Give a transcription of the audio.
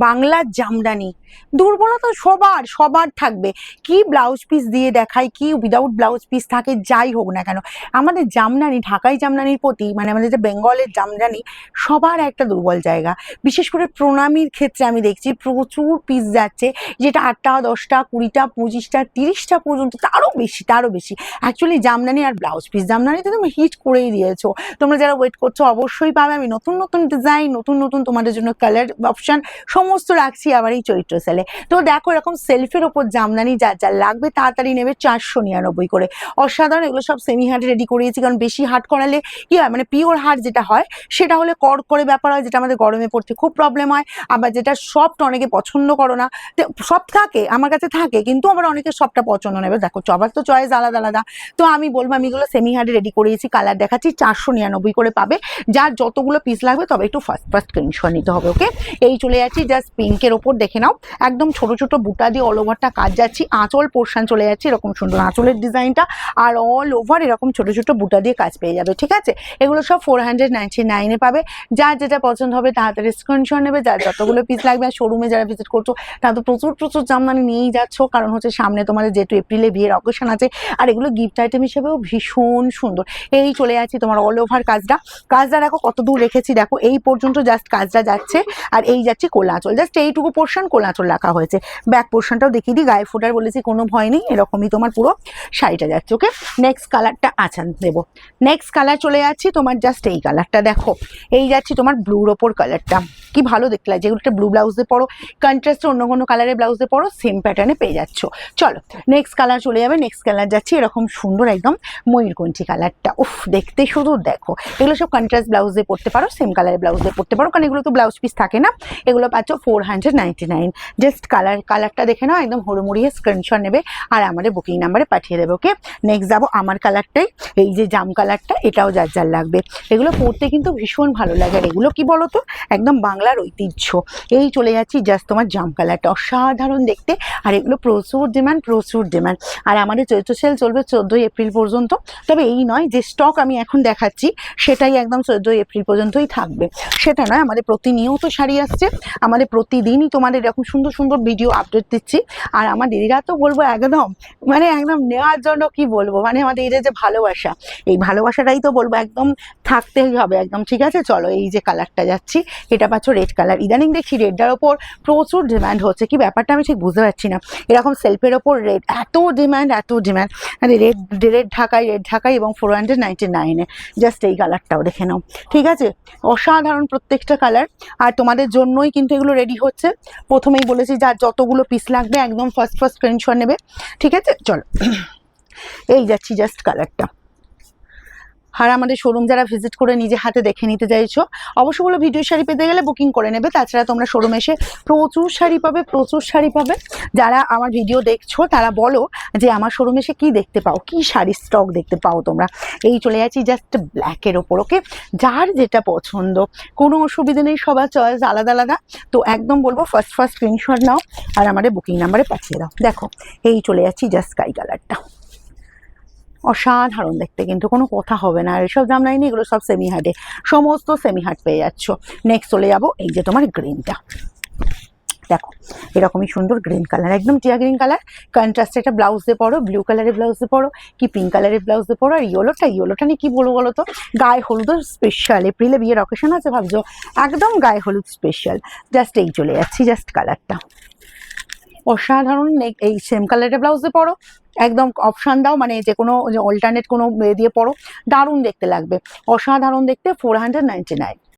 বাংলার জামদানি দুর্বলতা সবার সবার থাকবে। কি ব্লাউজ পিস দিয়ে দেখায়, কি উইদাউট ব্লাউজ পিস থাকে, যাই হোক না কেন, আমাদের জামদানি, ঢাকাই জামদানির প্রতি, মানে আমাদের যে বেঙ্গলের জামদানি, সবার একটা দুর্বল জায়গা। বিশেষ করে প্রণামীর ক্ষেত্রে আমি দেখছি প্রচুর পিস যাচ্ছে, যেটা 8টা 10টা 20টা 25টা 30টা পর্যন্ত, তারও বেশি তারও বেশি। অ্যাকচুয়ালি জামদানি আর ব্লাউজ পিস, জামদানিতে তুমি হিট করেই দিয়েছো। তোমরা যারা ওয়েট করছো অবশ্যই পাবে। আমি নতুন নতুন ডিজাইন, নতুন নতুন তোমাদের জন্য কালার অপশন সমস্ত রাখছি আমার এই চৈত্র সেলে। তো দেখো, এরকম সেলফের ওপর জামদানি যার যার লাগবে তাড়াতাড়ি নেবে, 499 করে। অসাধারণ। এগুলো সব সেমি হার্টে রেডি করিয়েছি, কারণ বেশি হার্ট করালে কি হয়, মানে পিওর হার্ট যেটা হয় সেটা হলে কড় করে ব্যাপার হয়, যেটা আমাদের গরমে পড়তে খুব প্রবলেম হয়। আবার যেটা সফট অনেকে পছন্দ করো না, সব থাকে আমার কাছে থাকে, কিন্তু আবার অনেকে সবটা পছন্দ নেবে। দেখো সবার তো চয়েস আলাদা আলাদা। তো আমি বলবো, আমি এগুলো সেমি হার্টে রেডি করিয়েছি, কালার দেখাচ্ছি, 499 করে পাবে। যার যতগুলো পিস লাগবে তবে একটু ফার্স্ট ফার্স্ট স্ক্রিনশট নিতে হবে। ওকে, এই চলে যাচ্ছি জাস্ট পিঙ্কের ওপর, দেখে নাও একদম ছোট ছোট বুটা দিয়ে অল ওভারটা কাজ যাচ্ছি। আঁচল পোর্শন চলে যাচ্ছে এরকম সুন্দর আঁচলের ডিজাইনটা, আর অল ওভার এরকম ছোট ছোট বুটা দিয়ে কাজ পেয়ে যাবে। ঠিক আছে, এগুলো সব 499 পাবে। যার যেটা পছন্দ হবে তাড়াতাড়ি স্ক্রিনশট নেবে। যার যতগুলো পিস লাগবে, আর শোরুমে যারা ভিজিট করছো তারা তো প্রচুর প্রচুর জামদানি নিয়েই যাচ্ছ, কারণ হচ্ছে সামনে তোমাদের যেহেতু এপ্রিলে বিয়ের অকেশন আছে, আর এগুলো গিফট আইটেম হিসেবেও ভীষণ সুন্দর। এই চলে যাচ্ছি তোমার অল ওভার কাজটা। কাজটা দেখো কত দূর রেখেছি, দেখো এই পর্যন্ত জাস্ট কাজটা যাচ্ছে, আর এই যাচ্ছে কোলা আঁচল, জাস্ট এইটুকু পোর্শন কোলা আঁচল রাখা হয়েছে। ব্যাক পোর্শনটাও দেখিয়ে দিই, গায়ে ফোটার বলেছি কোনো ভয় নেই, এরকমই তোমার পুরো শাড়িটা যাচ্ছে। ওকে, নেক্সট কালারটা আছান দেবো। নেক্সট কালার চলে যাচ্ছি তোমার জাস্ট এই কালারটা, দেখো এই যাচ্ছি তোমার ব্লুর ওপর কালারটা, কি ভালো দেখতে লাগে। যেগুলো একটা ব্লু ব্লাউজে পরো, কন্ট্রাস্টে অন্য কোনো কালারের ব্লাউজে পরো, সেম প্যাটার্নে পেয়ে যাচ্ছ। চলো নেক্সট কালার চলে যাবে। নেক্সট কালার যাচ্ছি এরকম সুন্দর একদম ময়ূরকণ্ঠী কালারটা। উফ, দেখতে শুধু দেখো, এগুলো সব কন্ট্রাস্ট ব্লাউজে পরতে পারো, সেম কালারের ব্লাউজে পরতে পারো, কারণ এগুলো তো ব্লাউজ পিস থাকে না। এগুলো পাচ্ছ 499। জাস্ট কালারটা দেখে নাও, একদম হুড়মুড়িয়ে স্ক্রিনশট নেবে আর আমাদের বুকিং নাম্বারে পাঠিয়ে দেবে। ওকে, নেক্সট যাবো আমার কালারটাই, এই যে জাম কালারটা, এটাও যার যার লাগবে। এগুলো পরতে কিন্তু ভীষণ ভালো লাগে, আর এগুলো কি বলতো, একদম বাংলার ঐতিহ্য। এই চলে যাচ্ছি জাস্ট তোমার জাম কালারটা, অসাধারণ দেখতে, আর এগুলো প্রচুর ডিমান্ড, প্রচুর ডিমান্ড। আর আমাদের চৈত্র সেল চলবে 14 এপ্রিল পর্যন্ত। তবে এই নয় যে স্টক আমি এখন দেখাচ্ছি সেটাই একদম 14 এপ্রিল পর্যন্তই থাকবে, সেটা নয়। আমাদের প্রতিনিয়ত শাড়ি আসছে, আমাদের প্রতিদিনই তোমাদের এরকম সুন্দর সুন্দর ভিডিও আপডেট দিচ্ছি। আর আমার দিদিরা তো বলবো একদম, মানে একদম নেওয়ার জন্য কি বলবো, মানে আমাদের এই যে ভালোবাসা, এই ভালোবাসাটাই তো বলবো একদম থাকতেই হবে একদম। ঠিক আছে, চলো এই যে কালারটা যাচ্ছি, এটা পাচ্ছ রেড কালার। ইদানিং দেখছি রেডটার ওপর প্রচুর ডিমান্ড হচ্ছে, কি ব্যাপারটা আমি ঠিক বুঝতে পারছি না। এরকম সেলফের ওপর রেড এত ডিমান্ড, এত ডিমান্ড, মানে রেড রেড ঢাকাই এবং 499-এ। জাস্ট এই কালারটাও দেখে নাও। ঠিক আছে, অসাধারণ প্রত্যেকটা কালার, আর তোমাদের জন্যই কিন্তু এগুলো রেডি হচ্ছে। প্রথমেই বলেছি যার যতগুলো পিস লাগবে একদম ফার্স্ট ফার্স্ট স্ক্রিনশট নেবে। ঠিক আছে, চলো এই যাচ্ছি জাস্ট কালারটা। আর আমাদের শোরুম যারা ভিজিট করে নিজে হাতে দেখে নিতে চাইছো, অবশ্যই ভিডিও শাড়ি পেতে গেলে বুকিং করে নেবে। তাছাড়া তোমরা শোরুমে এসে প্রচুর শাড়ি পাবে, প্রচুর শাড়ি পাবে। যারা আমার ভিডিও দেখছো তারা বলো যে আমার শোরুমে এসে কি দেখতে পাও, কি শাড়ির স্টক দেখতে পাও তোমরা। এই চলে যাচ্ছি জাস্ট ব্ল্যাকের ওপর। ওকে, যার যেটা পছন্দ, কোনো অসুবিধা নেই, সবার চয়েস আলাদা আলাদা। তো একদম বলবো ফার্স্ট ফার্স্ট স্ক্রিনশট নাও আর আমাদের বুকিং নাম্বারে পাঠিয়ে দাও। দেখো এই চলে যাচ্ছি জাস্ট স্কাই কালারটা, অসাধারণ দেখতে, কিন্তু কোনো কথা হবে না। আর এসব দাম নাইনি, এগুলো সব সেমি হার্টে, সমস্ত সেমি হার্ট পেয়ে যাচ্ছ। নেক্সট চলে যাবো এই যে তোমার গ্রিনটা, দেখো এরকমই সুন্দর গ্রিন কালার, একদম টিয়া গ্রিন কালার। কন্ট্রাস্টে একটা ব্লাউজ দিয়ে পরো, ব্লু কালারের ব্লাউজ দিয়ে পরো, কি পিঙ্ক কালারের ব্লাউজ দিয়ে পরো। আর ইয়েলোটা নিয়ে কি বলবো বলো তো, গায়ে হলুদ স্পেশাল, এপ্রিলে বিয়ের অকেশন আছে ভাবছো, একদম গায়ে হলুদ স্পেশাল। জাস্ট এই চলে যাচ্ছি জাস্ট কালারটা, অসাধারণ। এই সেম কালারের ব্লাউজ দিয়ে পরো, একদম অপশান দাও, মানে যে কোনো অল্টারনেট কোনো দিয়ে পরো, দারুণ দেখতে লাগবে, অসাধারণ দেখতে। 499।